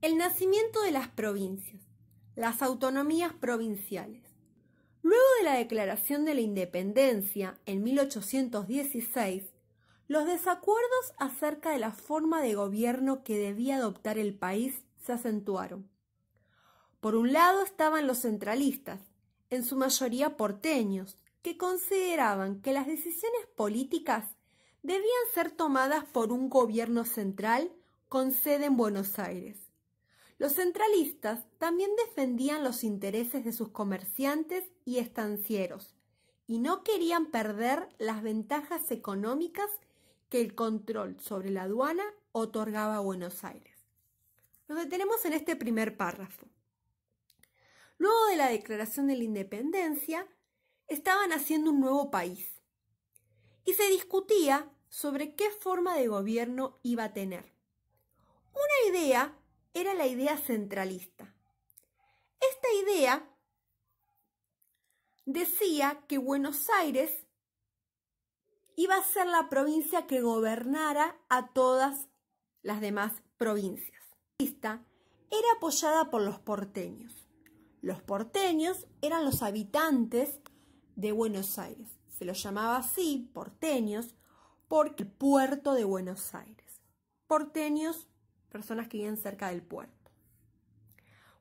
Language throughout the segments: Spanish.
El nacimiento de las provincias, las autonomías provinciales. Luego de la declaración de la independencia en 1816, los desacuerdos acerca de la forma de gobierno que debía adoptar el país se acentuaron. Por un lado estaban los centralistas, en su mayoría porteños, que consideraban que las decisiones políticas debían ser tomadas por un gobierno central con sede en Buenos Aires. Los centralistas también defendían los intereses de sus comerciantes y estancieros y no querían perder las ventajas económicas que el control sobre la aduana otorgaba a Buenos Aires. Nos detenemos en este primer párrafo. Luego de la declaración de la independencia, estaban haciendo un nuevo país y se discutía sobre qué forma de gobierno iba a tener. Una idea era la idea centralista. Esta idea decía que Buenos Aires iba a ser la provincia que gobernara a todas las demás provincias. Esta era apoyada por los porteños. Los porteños eran los habitantes de Buenos Aires. Se los llamaba así, porteños, por el puerto de Buenos Aires. Porteños, personas que vivían cerca del puerto.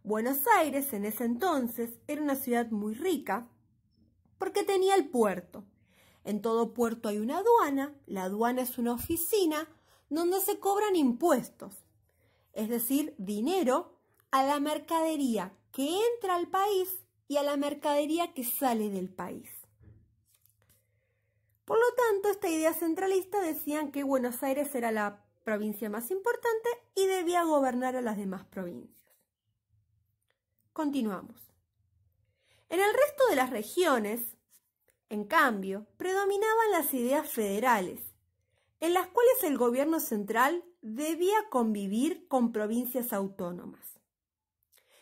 Buenos Aires en ese entonces era una ciudad muy rica porque tenía el puerto. En todo puerto hay una aduana. La aduana es una oficina donde se cobran impuestos, es decir, dinero a la mercadería que entra al país y a la mercadería que sale del país. Por lo tanto, esta idea centralista decían que Buenos Aires era la provincia más importante y debía gobernar a las demás provincias. Continuamos. En el resto de las regiones, en cambio, predominaban las ideas federales, en las cuales el gobierno central debía convivir con provincias autónomas.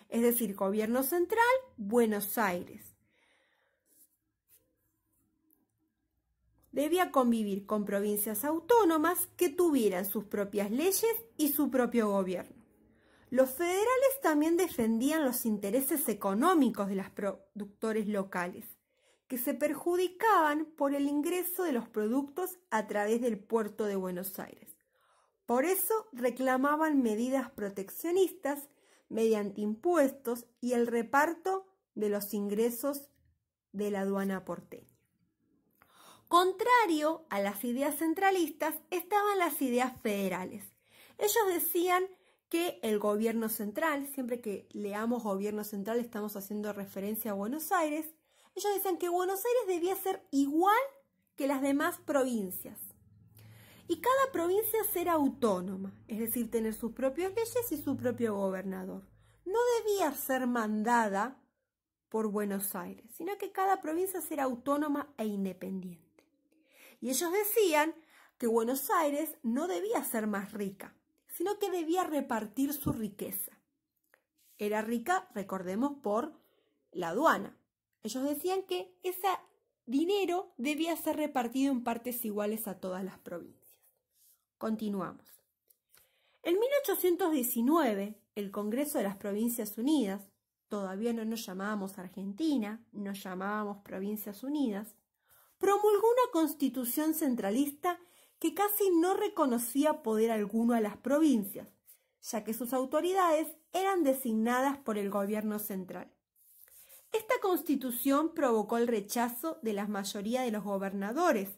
Es decir, gobierno central, Buenos Aires. Debía convivir con provincias autónomas que tuvieran sus propias leyes y su propio gobierno. Los federales también defendían los intereses económicos de los productores locales, que se perjudicaban por el ingreso de los productos a través del puerto de Buenos Aires. Por eso reclamaban medidas proteccionistas mediante impuestos y el reparto de los ingresos de la aduana porteña. Contrario a las ideas centralistas estaban las ideas federales. Ellos decían que el gobierno central, siempre que leamos gobierno central estamos haciendo referencia a Buenos Aires, ellos decían que Buenos Aires debía ser igual que las demás provincias. Y cada provincia ser autónoma, es decir, tener sus propias leyes y su propio gobernador. No debía ser mandada por Buenos Aires, sino que cada provincia ser autónoma e independiente. Y ellos decían que Buenos Aires no debía ser más rica, sino que debía repartir su riqueza. Era rica, recordemos, por la aduana. Ellos decían que ese dinero debía ser repartido en partes iguales a todas las provincias. Continuamos. En 1819, el Congreso de las Provincias Unidas, todavía no nos llamábamos Argentina, nos llamábamos Provincias Unidas, promulgó una constitución centralista que casi no reconocía poder alguno a las provincias, ya que sus autoridades eran designadas por el gobierno central. Esta constitución provocó el rechazo de la mayoría de los gobernadores,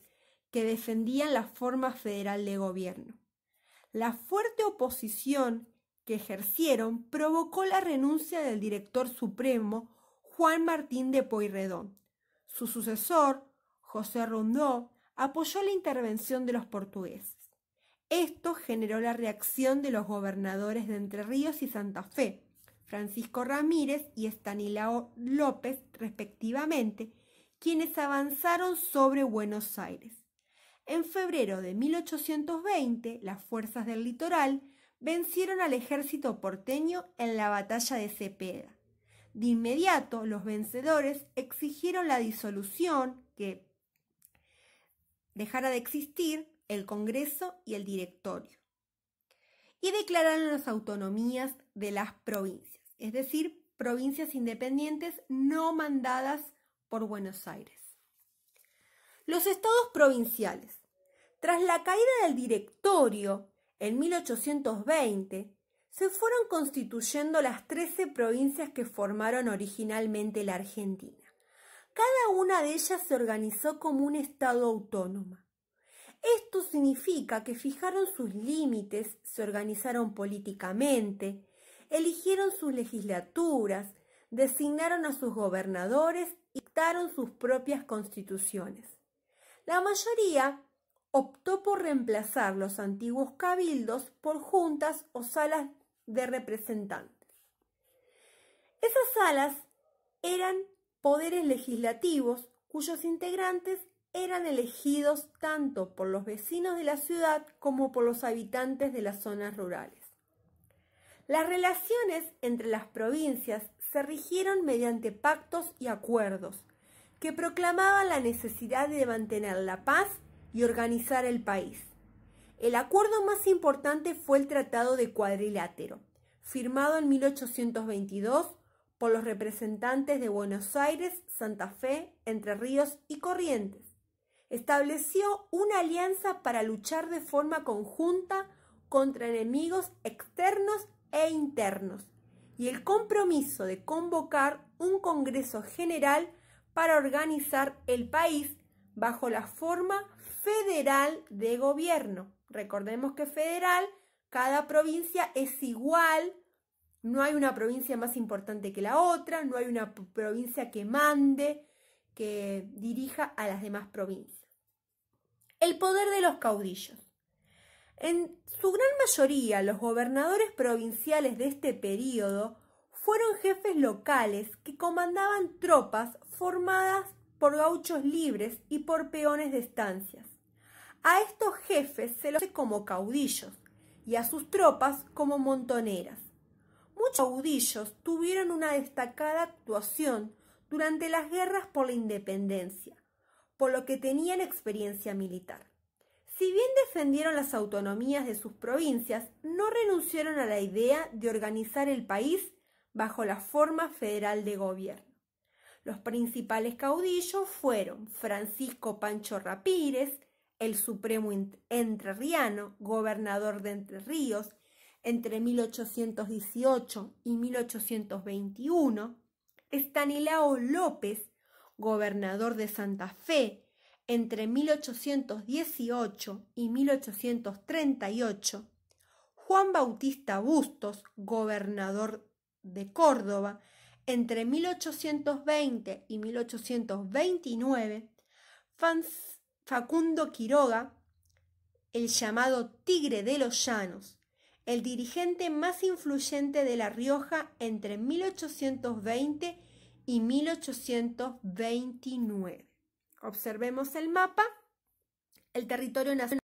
que defendían la forma federal de gobierno. La fuerte oposición que ejercieron provocó la renuncia del director supremo Juan Martín de Pueyrredón. Su sucesor, José Rondó, apoyó la intervención de los portugueses. Esto generó la reacción de los gobernadores de Entre Ríos y Santa Fe, Francisco Ramírez y Estanislao López, respectivamente, quienes avanzaron sobre Buenos Aires. En febrero de 1820, las fuerzas del litoral vencieron al ejército porteño en la batalla de Cepeda. De inmediato, los vencedores exigieron la disolución, que dejara de existir el Congreso y el Directorio. y declararon las autonomías de las provincias, es decir, provincias independientes no mandadas por Buenos Aires. Los estados provinciales. Tras la caída del directorio en 1820, se fueron constituyendo las 13 provincias que formaron originalmente la Argentina. Cada una de ellas se organizó como un estado autónomo. Esto significa que fijaron sus límites, se organizaron políticamente, eligieron sus legislaturas, designaron a sus gobernadores y dictaron sus propias constituciones. La mayoría optó por reemplazar los antiguos cabildos por juntas o salas de representantes. Esas salas eran poderes legislativos cuyos integrantes eran elegidos tanto por los vecinos de la ciudad como por los habitantes de las zonas rurales. Las relaciones entre las provincias se rigieron mediante pactos y acuerdos que proclamaban la necesidad de mantener la paz y organizar el país. El acuerdo más importante fue el Tratado de Cuadrilátero, firmado en 1822 por los representantes de Buenos Aires, Santa Fe, Entre Ríos y Corrientes. Estableció una alianza para luchar de forma conjunta contra enemigos externos e internos y el compromiso de convocar un Congreso General para organizar el país bajo la forma federal de gobierno. Recordemos que federal, cada provincia es igual, no hay una provincia más importante que la otra, no hay una provincia que mande, que dirija a las demás provincias. El poder de los caudillos. En su gran mayoría, los gobernadores provinciales de este período fueron jefes locales que comandaban tropas formadas por gauchos libres y por peones de estancias. A estos jefes se los conoce como caudillos y a sus tropas como montoneras. Muchos caudillos tuvieron una destacada actuación durante las guerras por la independencia, por lo que tenían experiencia militar. Si bien defendieron las autonomías de sus provincias, no renunciaron a la idea de organizar el país bajo la forma federal de gobierno. Los principales caudillos fueron Francisco Pancho Rapírez, el supremo entrerriano, gobernador de Entre Ríos, entre 1818 y 1821, Estanislao López, gobernador de Santa Fe, entre 1818 y 1838, Juan Bautista Bustos, gobernador de Córdoba, entre 1820 y 1829, Facundo Quiroga, el llamado Tigre de los Llanos, el dirigente más influyente de La Rioja entre 1820 y 1829. Observemos el mapa. El territorio nacional